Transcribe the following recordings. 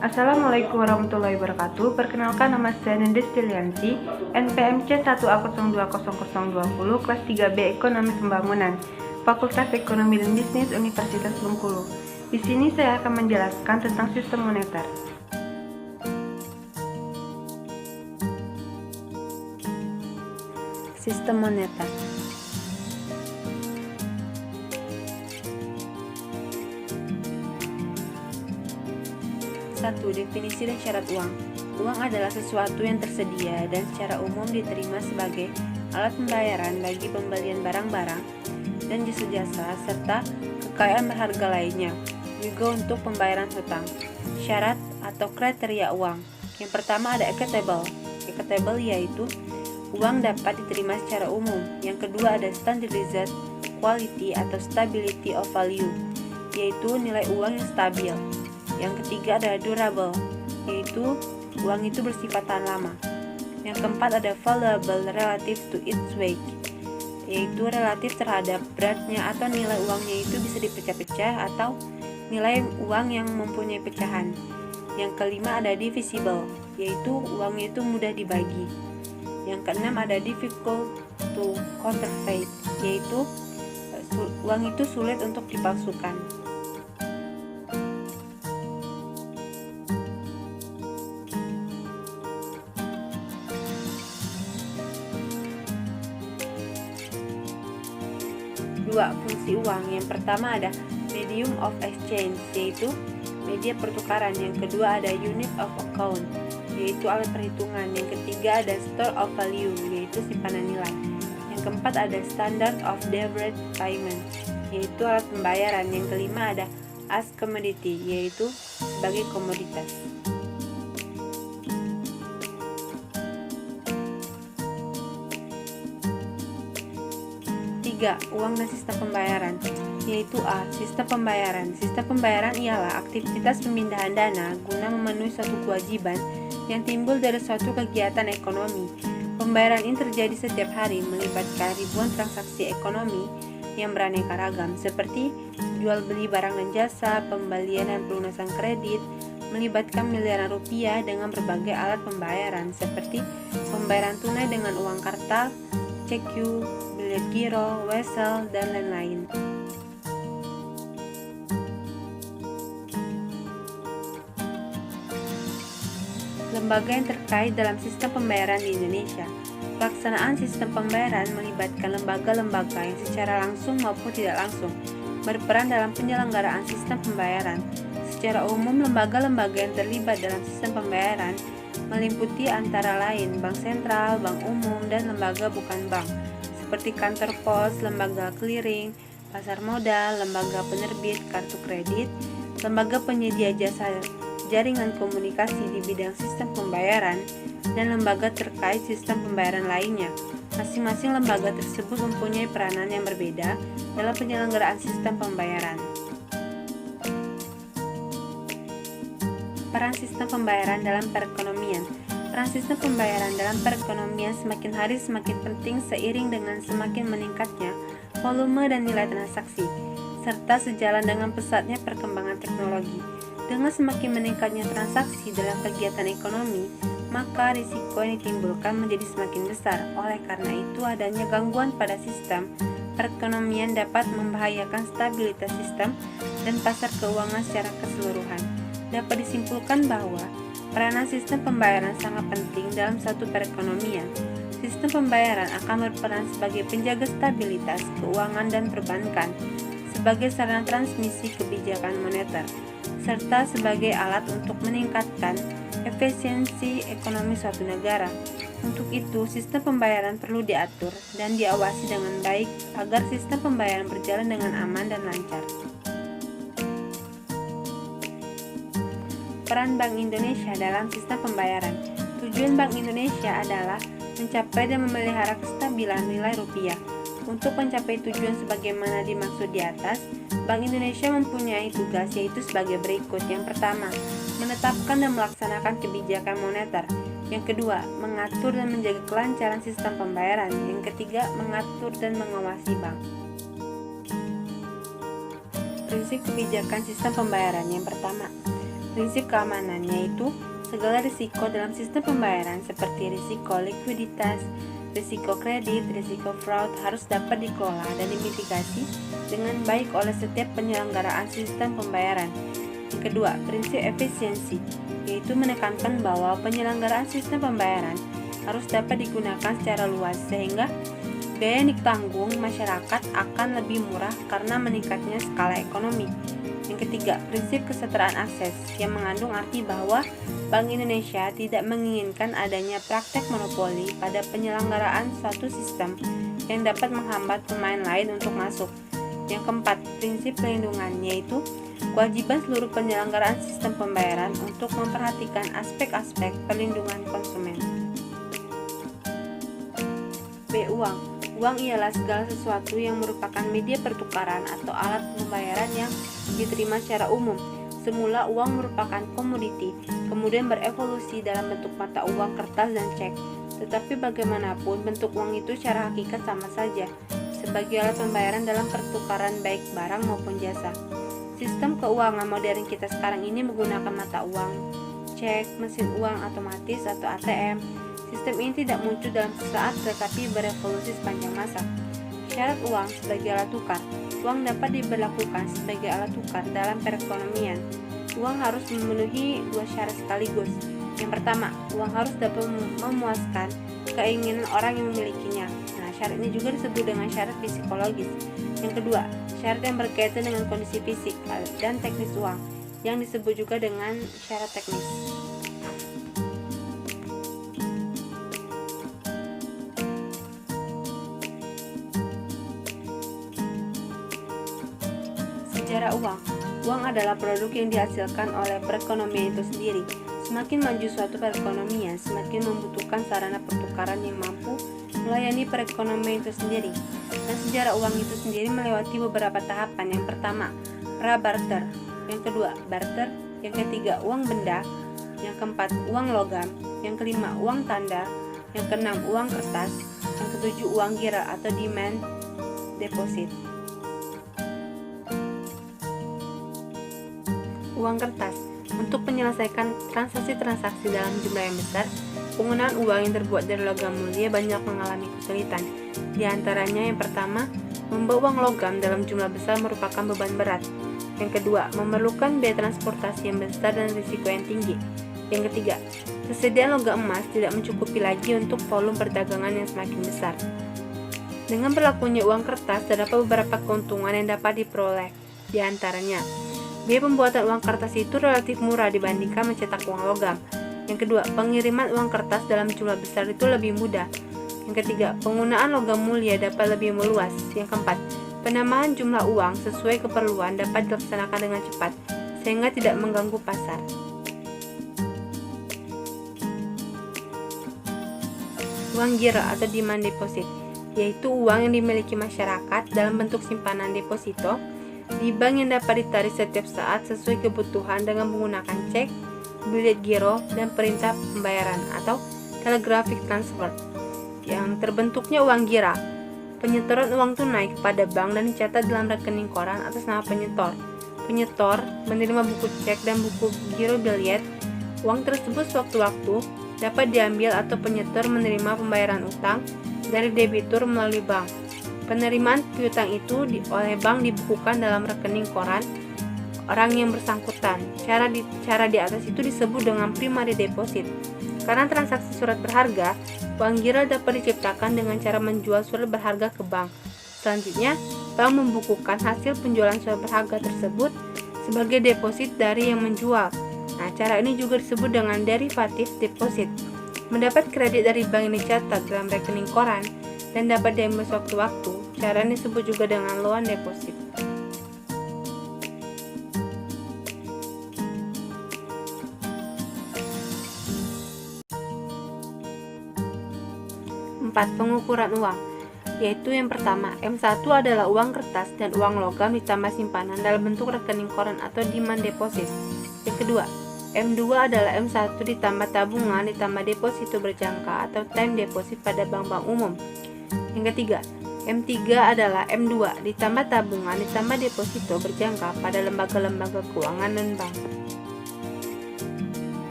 Assalamualaikum warahmatullahi wabarakatuh. Perkenalkan, nama saya Nendes Delianti, NPMC 1A020020, kelas 3B Ekonomi Pembangunan, Fakultas Ekonomi dan Bisnis Universitas Bengkulu. Di sini saya akan menjelaskan tentang sistem moneter. Sistem moneter. Satu, definisi dan syarat uang. Uang adalah sesuatu yang tersedia dan secara umum diterima sebagai alat pembayaran bagi pembelian barang-barang dan jasa-jasa serta kekayaan berharga lainnya, juga untuk pembayaran hutang. Syarat atau kriteria uang. Yang pertama ada equitable. Equitable yaitu uang dapat diterima secara umum. Yang kedua ada standardized quality atau stability of value, yaitu nilai uang yang stabil. Yang ketiga ada durable, yaitu uang itu bersifat tahan lama. Yang keempat ada valuable relative to its weight, yaitu relatif terhadap beratnya atau nilai uangnya itu bisa dipecah-pecah atau nilai uang yang mempunyai pecahan. Yang kelima ada divisible, yaitu uangnya itu mudah dibagi. Yang keenam ada difficult to counterfeit, yaitu uang itu sulit untuk dipalsukan. Dua, fungsi uang. Yang pertama ada medium of exchange, yaitu media pertukaran. Yang kedua ada unit of account, yaitu alat perhitungan. Yang ketiga ada store of value, yaitu simpanan nilai. Yang keempat ada standard of deferred payment, yaitu alat pembayaran. Yang kelima ada as commodity, yaitu sebagai komoditas. Tiga, uang dan sistem pembayaran, yaitu A. Sistem pembayaran. Sistem pembayaran ialah aktivitas pemindahan dana guna memenuhi suatu kewajiban yang timbul dari suatu kegiatan ekonomi. Pembayaran ini terjadi setiap hari, melibatkan ribuan transaksi ekonomi yang beraneka ragam, seperti jual beli barang dan jasa, pembelian dan pelunasan kredit, melibatkan miliaran rupiah dengan berbagai alat pembayaran, seperti pembayaran tunai dengan uang kartal, CQ, bilet giro, wesel, dan lain-lain. Lembaga yang terkait dalam sistem pembayaran di Indonesia. Pelaksanaan sistem pembayaran melibatkan lembaga-lembaga yang secara langsung maupun tidak langsung berperan dalam penyelenggaraan sistem pembayaran. Secara umum, lembaga-lembaga yang terlibat dalam sistem pembayaran meliputi antara lain bank sentral, bank umum, dan lembaga bukan bank, seperti kantor pos, lembaga clearing, pasar modal, lembaga penerbit kartu kredit, lembaga penyedia jasa jaringan komunikasi di bidang sistem pembayaran, dan lembaga terkait sistem pembayaran lainnya. Masing-masing lembaga tersebut mempunyai peranan yang berbeda dalam penyelenggaraan sistem pembayaran. Peran sistem pembayaran dalam perekonomian. Peran sistem pembayaran dalam perekonomian semakin hari semakin penting seiring dengan semakin meningkatnya volume dan nilai transaksi, serta sejalan dengan pesatnya perkembangan teknologi. Dengan semakin meningkatnya transaksi dalam kegiatan ekonomi, maka risiko yang ditimbulkan menjadi semakin besar. Oleh karena itu, adanya gangguan pada sistem perekonomian dapat membahayakan stabilitas sistem dan pasar keuangan secara keseluruhan. Dapat disimpulkan bahwa peranan sistem pembayaran sangat penting dalam suatu perekonomian. Sistem pembayaran akan berperan sebagai penjaga stabilitas keuangan dan perbankan, sebagai sarana transmisi kebijakan moneter, serta sebagai alat untuk meningkatkan efisiensi ekonomi suatu negara. Untuk itu, sistem pembayaran perlu diatur dan diawasi dengan baik agar sistem pembayaran berjalan dengan aman dan lancar. Peran Bank Indonesia dalam sistem pembayaran. Tujuan Bank Indonesia adalah mencapai dan memelihara kestabilan nilai rupiah. Untuk mencapai tujuan sebagaimana dimaksud di atas, Bank Indonesia mempunyai tugas yaitu sebagai berikut. Yang pertama, menetapkan dan melaksanakan kebijakan moneter. Yang kedua, mengatur dan menjaga kelancaran sistem pembayaran. Yang ketiga, mengatur dan mengawasi bank. Prinsip kebijakan sistem pembayaran. Yang pertama, Prinsip keamanan yaitu segala risiko dalam sistem pembayaran seperti risiko likuiditas, risiko kredit, risiko fraud harus dapat dikelola dan dimitigasi dengan baik oleh setiap penyelenggaraan sistem pembayaran. Yang kedua, prinsip efisiensi, yaitu menekankan bahwa penyelenggaraan sistem pembayaran harus dapat digunakan secara luas sehingga biaya yang ditanggung masyarakat akan lebih murah karena meningkatnya skala ekonomi. Yang ketiga, prinsip kesetaraan akses yang mengandung arti bahwa Bank Indonesia tidak menginginkan adanya praktek monopoli pada penyelenggaraan suatu sistem yang dapat menghambat pemain lain untuk masuk. Yang keempat, prinsip perlindungan yaitu kewajiban seluruh penyelenggaraan sistem pembayaran untuk memperhatikan aspek-aspek perlindungan konsumen. B. Uang. Uang ialah segala sesuatu yang merupakan media pertukaran atau alat pembayaran yang diterima secara umum. Semula uang merupakan komoditi, kemudian berevolusi dalam bentuk mata uang, kertas, dan cek. Tetapi bagaimanapun bentuk uang itu secara hakikat sama saja, sebagai alat pembayaran dalam pertukaran baik barang maupun jasa. Sistem keuangan modern kita sekarang ini menggunakan mata uang, cek, mesin uang otomatis atau ATM. Sistem ini tidak muncul dalam sesaat tetapi berevolusi sepanjang masa. Syarat uang sebagai alat tukar. Uang dapat diberlakukan sebagai alat tukar dalam perekonomian. Uang harus memenuhi dua syarat sekaligus. Yang pertama, uang harus dapat memuaskan keinginan orang yang memilikinya. Nah, syarat ini juga disebut dengan syarat psikologis. Yang kedua, syarat yang berkaitan dengan kondisi fisik dan teknis uang, yang disebut juga dengan syarat teknis. Sejarah uang. Uang adalah produk yang dihasilkan oleh perekonomian itu sendiri. Semakin maju suatu perekonomian, semakin membutuhkan sarana pertukaran yang mampu melayani perekonomian itu sendiri. Dan sejarah uang itu sendiri melewati beberapa tahapan. Yang pertama, pra-barter. Yang kedua, barter. Yang ketiga, uang benda. Yang keempat, uang logam. Yang kelima, uang tanda. Yang keenam, uang kertas. Yang ketujuh, uang gira atau demand deposit. Uang kertas. Untuk menyelesaikan transaksi-transaksi dalam jumlah yang besar, penggunaan uang yang terbuat dari logam mulia banyak mengalami kesulitan. Di antaranya yang pertama, membawa uang logam dalam jumlah besar merupakan beban berat. Yang kedua, memerlukan biaya transportasi yang besar dan risiko yang tinggi. Yang ketiga, kesediaan logam emas tidak mencukupi lagi untuk volume perdagangan yang semakin besar. Dengan berlakunya uang kertas, terdapat beberapa keuntungan yang dapat diperoleh. Di antaranya, biaya pembuatan uang kertas itu relatif murah dibandingkan mencetak uang logam. Yang kedua, pengiriman uang kertas dalam jumlah besar itu lebih mudah. Yang ketiga, penggunaan logam mulia dapat lebih meluas. Yang keempat, penambahan jumlah uang sesuai keperluan dapat dilaksanakan dengan cepat, sehingga tidak mengganggu pasar. Uang giro atau demand deposit, yaitu uang yang dimiliki masyarakat dalam bentuk simpanan deposito di bank yang dapat ditarik setiap saat sesuai kebutuhan dengan menggunakan cek, bilet giro, dan perintah pembayaran atau telegraphic transfer. Yang terbentuknya uang gira, penyetoran uang tunai kepada bank dan dicatat dalam rekening koran atas nama penyetor. Penyetor menerima buku cek dan buku giro bilet. Uang tersebut sewaktu-waktu dapat diambil atau penyetor menerima pembayaran utang dari debitur melalui bank. Penerimaan piutang itu oleh bank dibukukan dalam rekening koran orang yang bersangkutan. Cara di atas itu disebut dengan primary deposit. Karena transaksi surat berharga, uang giro dapat diciptakan dengan cara menjual surat berharga ke bank. Selanjutnya, bank membukukan hasil penjualan surat berharga tersebut sebagai deposit dari yang menjual. Nah, cara ini juga disebut dengan derivative deposit. Mendapat kredit dari bank yang dicatat dalam rekening koran dan dapat diambil sewaktu-waktu. Cara ini disebut juga dengan loan deposit. Empat, pengukuran uang, yaitu yang pertama, M1 adalah uang kertas dan uang logam ditambah simpanan dalam bentuk rekening koran atau demand deposit. Yang kedua, M2 adalah M1 ditambah tabungan ditambah deposito berjangka atau time deposit pada bank-bank umum. Yang ketiga, M3 adalah M2 ditambah tabungan ditambah deposito berjangka pada lembaga-lembaga keuangan dan bank.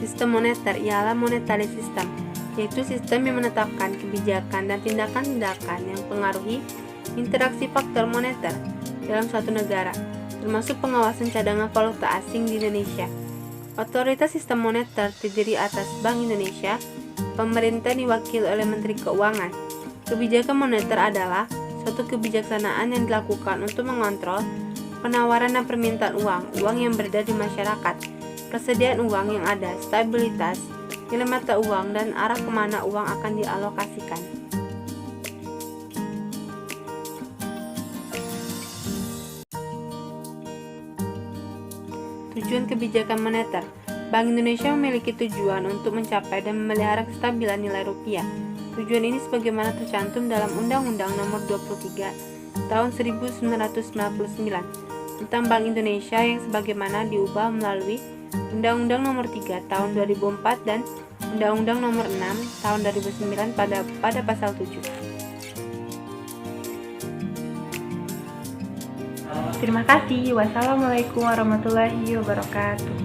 Sistem moneter ialah monetary system, yaitu sistem yang menetapkan kebijakan dan tindakan-tindakan yang mempengaruhi interaksi faktor moneter dalam suatu negara, termasuk pengawasan cadangan valuta asing di Indonesia. Otoritas sistem moneter terdiri atas Bank Indonesia. Pemerintah diwakili oleh Menteri Keuangan. Kebijakan moneter adalah suatu kebijaksanaan yang dilakukan untuk mengontrol penawaran dan permintaan uang yang beredar di masyarakat, persediaan uang yang ada, stabilitas nilai mata uang, dan arah kemana uang akan dialokasikan. Tujuan kebijakan moneter. Bank Indonesia memiliki tujuan untuk mencapai dan memelihara kestabilan nilai rupiah. Tujuan ini sebagaimana tercantum dalam Undang-Undang Nomor 23 Tahun 1999 tentang Bank Indonesia yang sebagaimana diubah melalui Undang-Undang Nomor 3 Tahun 2004 dan Undang-Undang Nomor 6 Tahun 2009 pada pasal 7. Terima kasih. Wassalamualaikum warahmatullahi wabarakatuh.